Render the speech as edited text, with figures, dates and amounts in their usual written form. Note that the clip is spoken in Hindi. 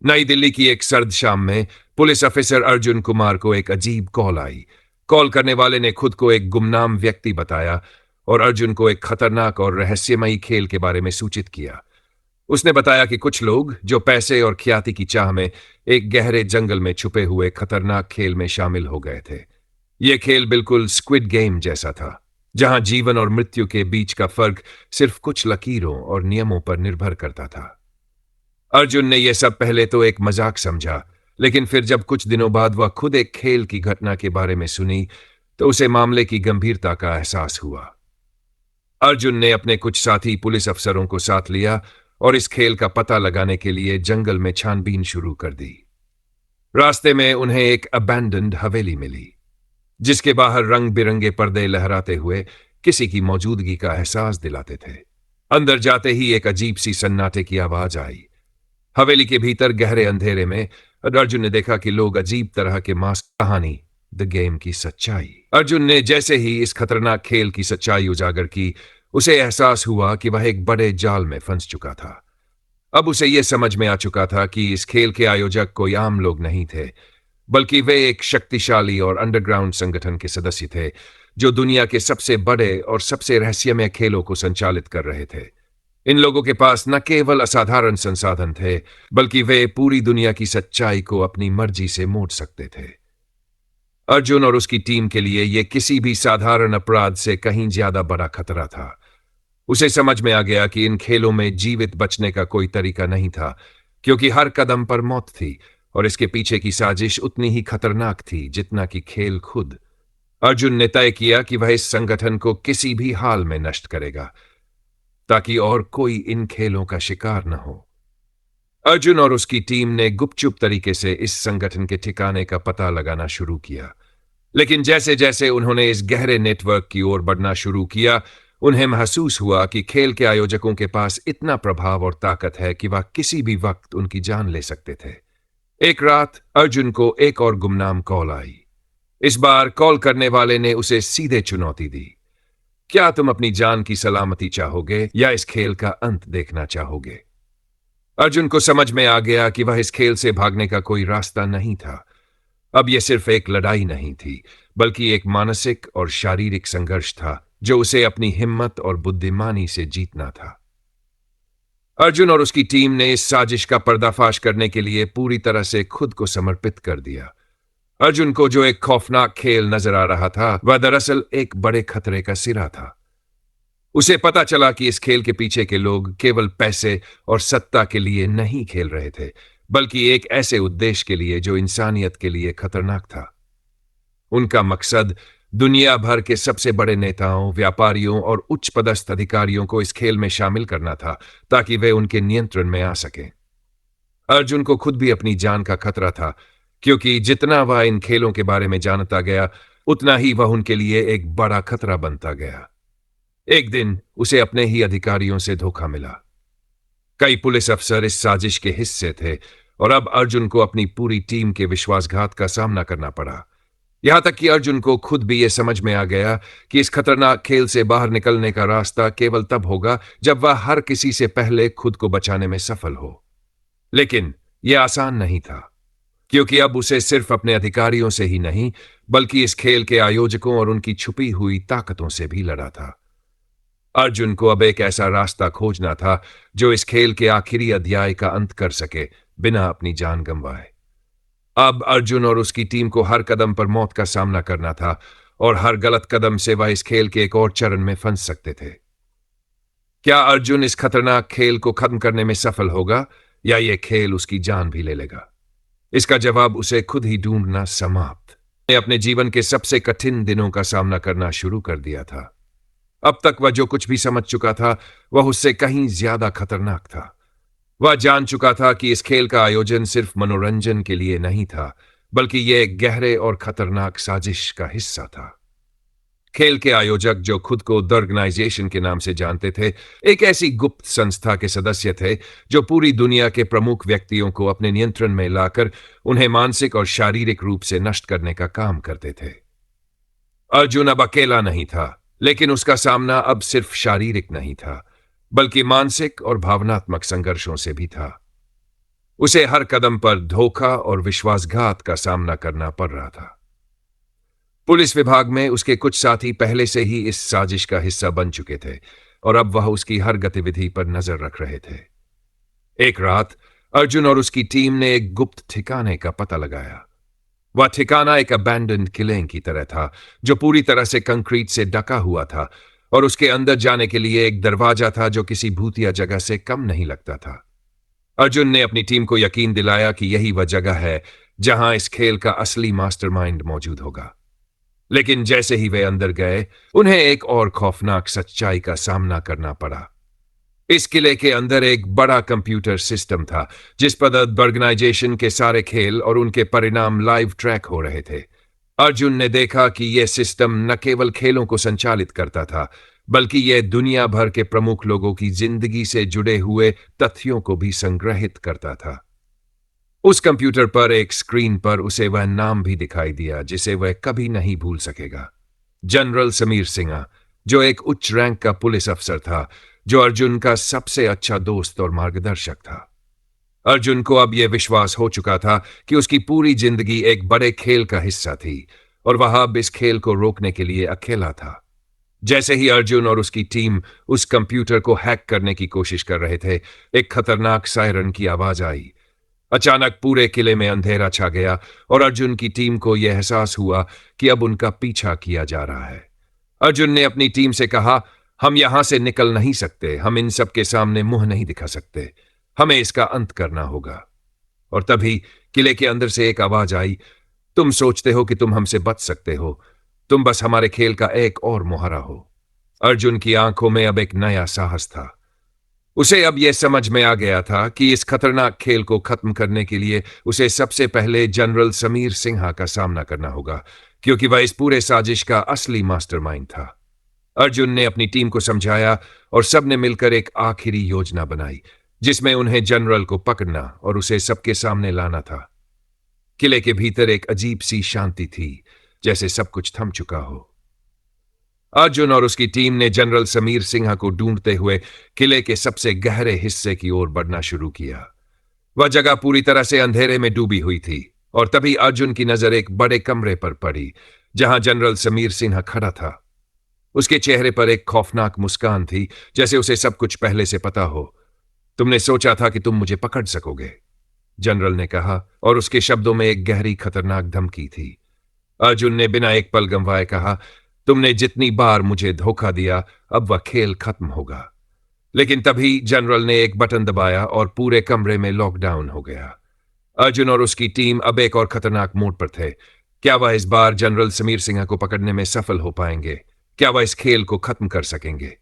नई दिल्ली की एक सर्द शाम में पुलिस ऑफिसर अर्जुन कुमार को एक अजीब कॉल आई। कॉल करने वाले ने खुद को एक गुमनाम व्यक्ति बताया और अर्जुन को एक खतरनाक और रहस्यमयी खेल के बारे में सूचित किया। उसने बताया कि कुछ लोग जो पैसे और ख्याति की चाह में एक गहरे जंगल में छुपे हुए खतरनाक खेल में शामिल हो गए थे। यह खेल बिल्कुल स्क्विड गेम जैसा था, जहां जीवन और मृत्यु के बीच का फर्क सिर्फ कुछ लकीरों और नियमों पर निर्भर करता था। अर्जुन ने यह सब पहले तो एक मजाक समझा, लेकिन फिर जब कुछ दिनों बाद वह खुद एक खेल की घटना के बारे में सुनी तो उसे मामले की गंभीरता का एहसास हुआ। अर्जुन ने अपने कुछ साथी पुलिस अफसरों को साथ लिया और इस खेल का पता लगाने के लिए जंगल में छानबीन शुरू कर दी। रास्ते में उन्हें एक अबैंडन्ड हवेली मिली, जिसके बाहर रंग बिरंगे पर्दे लहराते हुए किसी की मौजूदगी का एहसास दिलाते थे। अंदर जाते ही एक अजीब सी सन्नाटे की आवाज आई। हवेली के भीतर गहरे अंधेरे में अर्जुन ने देखा कि लोग अजीब तरह के मास्क। कहानी द गेम की सच्चाई। अर्जुन ने जैसे ही इस खतरनाक खेल की सच्चाई उजागर की, उसे एहसास हुआ कि वह एक बड़े जाल में फंस चुका था। अब उसे यह समझ में आ चुका था कि इस खेल के आयोजक कोई आम लोग नहीं थे, बल्कि वे एक शक्तिशाली और अंडरग्राउंड संगठन के सदस्य थे, जो दुनिया के सबसे बड़े और सबसे रहस्यमय खेलों को संचालित कर रहे थे। इन लोगों के पास न केवल असाधारण संसाधन थे, बल्कि वे पूरी दुनिया की सच्चाई को अपनी मर्जी से मोड़ सकते थे। अर्जुन और उसकी टीम के लिए यह किसी भी साधारण अपराध से कहीं ज्यादा बड़ा खतरा था। उसे समझ में आ गया कि इन खेलों में जीवित बचने का कोई तरीका नहीं था, क्योंकि हर कदम पर मौत थी और इसके पीछे की साजिश उतनी ही खतरनाक थी जितना कि खेल खुद। अर्जुन ने तय किया कि वह इस संगठन को किसी भी हाल में नष्ट करेगा, ताकि और कोई इन खेलों का शिकार न हो। अर्जुन और उसकी टीम ने गुपचुप तरीके से इस संगठन के ठिकाने का पता लगाना शुरू किया, लेकिन जैसे जैसे उन्होंने इस गहरे नेटवर्क की ओर बढ़ना शुरू किया, उन्हें महसूस हुआ कि खेल के आयोजकों के पास इतना प्रभाव और ताकत है कि वह किसी भी वक्त उनकी जान ले सकते थे। एक रात अर्जुन को एक और गुमनाम कॉल आई। इस बार कॉल करने वाले ने उसे सीधे चुनौती दी। क्या तुम अपनी जान की सलामती चाहोगे या इस खेल का अंत देखना चाहोगे? अर्जुन को समझ में आ गया कि वह इस खेल से भागने का कोई रास्ता नहीं था। अब यह सिर्फ एक लड़ाई नहीं थी, बल्कि एक मानसिक और शारीरिक संघर्ष था जो उसे अपनी हिम्मत और बुद्धिमानी से जीतना था। अर्जुन और उसकी टीम ने इस साजिश का पर्दाफाश करने के लिए पूरी तरह से खुद को समर्पित कर दिया। अर्जुन को जो एक खौफनाक खेल नजर आ रहा था, वह दरअसल एक बड़े खतरे का सिरा था। उसे पता चला कि इस खेल के पीछे के लोग केवल पैसे और सत्ता के लिए नहीं खेल रहे थे, बल्कि एक ऐसे उद्देश्य के लिए जो इंसानियत के लिए खतरनाक था। उनका मकसद दुनिया भर के सबसे बड़े नेताओं, व्यापारियों और उच्च पदस्थ अधिकारियों को इस खेल में शामिल करना था, ताकि वे उनके नियंत्रण में आ सकें। अर्जुन को खुद भी अपनी जान का खतरा था, क्योंकि जितना वह इन खेलों के बारे में जानता गया, उतना ही वह उनके लिए एक बड़ा खतरा बनता गया। एक दिन उसे अपने ही अधिकारियों से धोखा मिला। कई पुलिस अफसर इस साजिश के हिस्से थे और अब अर्जुन को अपनी पूरी टीम के विश्वासघात का सामना करना पड़ा। यहां तक कि अर्जुन को खुद भी यह समझ में आ गया कि इस खतरनाक खेल से बाहर निकलने का रास्ता केवल तब होगा जब वह हर किसी से पहले खुद को बचाने में सफल हो। लेकिन यह आसान नहीं था, क्योंकि अब उसे सिर्फ अपने अधिकारियों से ही नहीं, बल्कि इस खेल के आयोजकों और उनकी छुपी हुई ताकतों से भी लड़ा था। अर्जुन को अब एक ऐसा रास्ता खोजना था जो इस खेल के आखिरी अध्याय का अंत कर सके बिना अपनी जान गंवाए। अब अर्जुन और उसकी टीम को हर कदम पर मौत का सामना करना था और हर गलत कदम से वह इस खेल के एक और चरण में फंस सकते थे। क्या अर्जुन इस खतरनाक खेल को खत्म करने में सफल होगा या यह खेल उसकी जान भी ले लेगा? इसका जवाब उसे खुद ही ढूंढना समाप्त। ने अपने जीवन के सबसे कठिन दिनों का सामना करना शुरू कर दिया था। अब तक वह जो कुछ भी समझ चुका था, वह उससे कहीं ज्यादा खतरनाक था। वह जान चुका था कि इस खेल का आयोजन सिर्फ मनोरंजन के लिए नहीं था, बल्कि यह एक गहरे और खतरनाक साजिश का हिस्सा था। खेल के आयोजक, जो खुद को द ऑर्गेनाइजेशन के नाम से जानते थे, एक ऐसी गुप्त संस्था के सदस्य थे जो पूरी दुनिया के प्रमुख व्यक्तियों को अपने नियंत्रण में लाकर उन्हें मानसिक और शारीरिक रूप से नष्ट करने का काम करते थे। अर्जुन अब अकेला नहीं था, लेकिन उसका सामना अब सिर्फ शारीरिक नहीं था, बल्कि मानसिक और भावनात्मक संघर्षों से भी था। उसे हर कदम पर धोखा और विश्वासघात का सामना करना पड़ रहा था। पुलिस विभाग में उसके कुछ साथी पहले से ही इस साजिश का हिस्सा बन चुके थे और अब वह उसकी हर गतिविधि पर नजर रख रहे थे। एक रात अर्जुन और उसकी टीम ने एक गुप्त ठिकाने का पता लगाया। वह ठिकाना एक अबैंडन्ड किले की तरह था, जो पूरी तरह से कंक्रीट से ढका हुआ था और उसके अंदर जाने के लिए एक दरवाजा था जो किसी भूतिया जगह से कम नहीं लगता था। अर्जुन ने अपनी टीम को यकीन दिलाया कि यही वह जगह है जहां इस खेल का असली मास्टरमाइंड मौजूद होगा। लेकिन जैसे ही वे अंदर गए, उन्हें एक और खौफनाक सच्चाई का सामना करना पड़ा। इस किले के अंदर एक बड़ा कंप्यूटर सिस्टम था जिस पर ऑर्गेनाइजेशन के सारे खेल और उनके परिणाम लाइव ट्रैक हो रहे थे। अर्जुन ने देखा कि यह सिस्टम न केवल खेलों को संचालित करता था, बल्कि यह दुनिया भर के प्रमुख लोगों की जिंदगी से जुड़े हुए तथ्यों को भी संग्रहित करता था। उस कंप्यूटर पर एक स्क्रीन पर उसे वह नाम भी दिखाई दिया जिसे वह कभी नहीं भूल सकेगा। जनरल समीर सिन्हा, जो एक उच्च रैंक का पुलिस अफसर था, जो अर्जुन का सबसे अच्छा दोस्त और मार्गदर्शक था। अर्जुन को अब यह विश्वास हो चुका था कि उसकी पूरी जिंदगी एक बड़े खेल का हिस्सा थी और वह अब इस खेल को रोकने के लिए अकेला था। जैसे ही अर्जुन और उसकी टीम उस कंप्यूटर को हैक करने की कोशिश कर रहे थे, एक खतरनाक सायरन की आवाज आई। अचानक पूरे किले में अंधेरा छा गया और अर्जुन की टीम को यह एहसास हुआ कि अब उनका पीछा किया जा रहा है। अर्जुन ने अपनी टीम से कहा, हम यहां से निकल नहीं सकते, हम इन सब के सामने मुंह नहीं दिखा सकते, हमें इसका अंत करना होगा। और तभी किले के अंदर से एक आवाज आई, तुम सोचते हो कि तुम हमसे बच सकते हो, तुम बस हमारे खेल का एक और मुहारा हो। अर्जुन की आंखों में अब एक नया साहस था। उसे अब यह समझ में आ गया था कि इस खतरनाक खेल को खत्म करने के लिए उसे सबसे पहले जनरल समीर सिन्हा का सामना करना होगा, क्योंकि वह इस पूरे साजिश का असली मास्टरमाइंड था। अर्जुन ने अपनी टीम को समझाया और सबने मिलकर एक आखिरी योजना बनाई जिसमें उन्हें जनरल को पकड़ना और उसे सबके सामने लाना था। किले के भीतर एक अजीब सी शांति थी, जैसे सब कुछ थम चुका हो। अर्जुन और उसकी टीम ने जनरल समीर सिन्हा को ढूंढते हुए किले के सबसे गहरे हिस्से की ओर बढ़ना शुरू किया। वह जगह पूरी तरह से अंधेरे में डूबी हुई थी और तभी अर्जुन की नजर एक बड़े कमरे पर पड़ी जहां जनरल समीर सिन्हा खड़ा था। उसके चेहरे पर एक खौफनाक मुस्कान थी, जैसे उसे सब कुछ पहले से पता हो। तुमने सोचा था कि तुम मुझे पकड़ सकोगे, जनरल ने कहा, और उसके शब्दों में एक गहरी खतरनाक धमकी थी। अर्जुन ने बिना एक पल गंवाए कहा, तुमने जितनी बार मुझे धोखा दिया, अब वह खेल खत्म होगा। लेकिन तभी जनरल ने एक बटन दबाया और पूरे कमरे में लॉकडाउन हो गया। अर्जुन और उसकी टीम अब एक और खतरनाक मोड पर थे। क्या वह इस बार जनरल समीर सिन्हा को पकड़ने में सफल हो पाएंगे? क्या वह इस खेल को खत्म कर सकेंगे?